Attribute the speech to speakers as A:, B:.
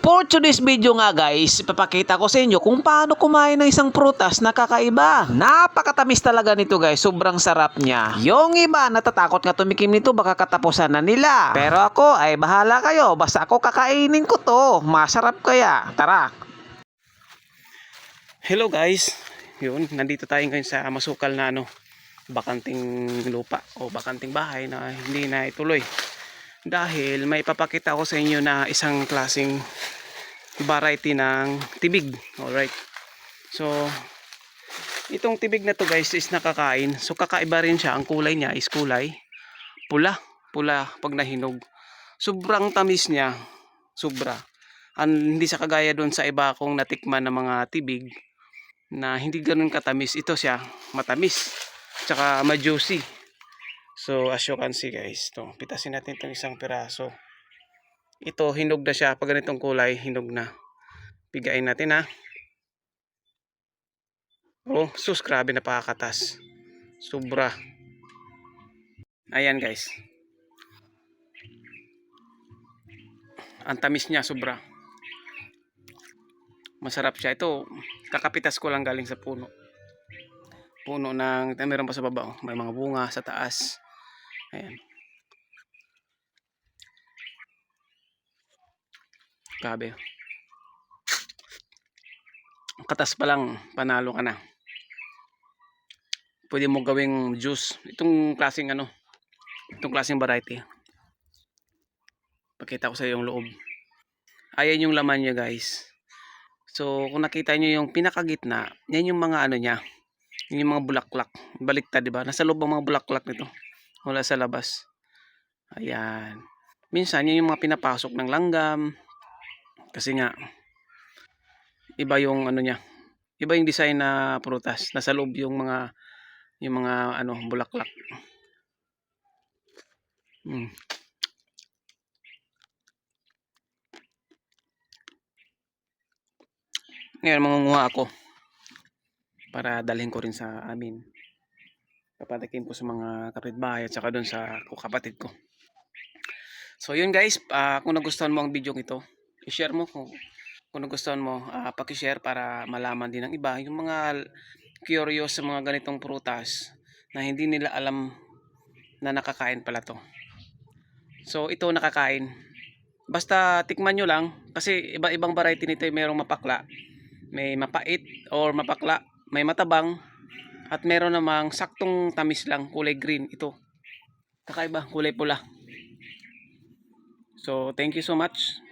A: For today's video nga guys, ipapakita ko sa inyo kung paano kumain ng isang prutas na kakaiba. Napakatamis talaga nito guys, sobrang sarap niya. Yung iba natatakot nga tumikim nito, baka katapusan na nila. Pero ako ay bahala kayo, basta ako kakainin ko to. Masarap kaya, tara. Hello guys, yun, nandito tayo ngayon sa masukal na bakanting lupa o bakanting bahay na hindi na ituloy. Dahil may ipapakita ko sa inyo na isang klaseng variety ng tibig. Alright. So, itong tibig na to guys is nakakain. So, kakaiba rin siya. Ang kulay niya is kulay pula. Pula pag nahinog. Sobrang tamis niya. Sobra. Hindi sa kagaya doon sa iba kong natikman na mga tibig na hindi ganun katamis. Ito siya, matamis. Tsaka ma-juicy. So, as you can see guys, to, pitasin natin itong isang piraso. Ito, hinog na siya. Pag ganitong kulay, hinog na. Pigain natin ha. Oh, sus, grabe, napakakatas. Sobra. Ayan guys. Ang tamis niya, sobra. Masarap siya. Ito, kakapitas ko lang galing sa puno. Puno ng, meron pa sa baba. Oh. May mga bunga sa taas. Ayan. Grabe. Katas pa lang, panalo ka na. Pwede mo gawing juice. Itong klaseng itong klaseng variety. Pakita ko sa iyo yung loob. Ayan yung laman niya guys. So kung nakita niyo yung pinakagitna, yan yung mga niya. Yan yung mga bulaklak. Baliktad, di ba? Nasa loob ang mga bulaklak nito. Wala sa labas. Ayan. Minsan yan yung mga pinapasok ng langgam. Kasi nga iba yung niya. Iba yung design na prutas. Nasa loob yung mga bulaklak. Ngayon mangunguha ako para dalhin ko rin sa amin. Papatikin ko sa mga kapitbahay at saka doon sa kapatid ko. So yun guys, kung nagustuhan mo ang video ito, i-share mo. Kung nagustuhan mo, paki-share para malaman din ng iba yung mga curious sa mga ganitong prutas na hindi nila alam na nakakain pala to. So ito nakakain. Basta tikman nyo lang kasi iba-ibang variety nito. Merong mapakla, may mapait or mapakla, may matabang, at meron namang saktong tamis lang, kulay green. Ito kakaiba, kulay pula. So thank you so much.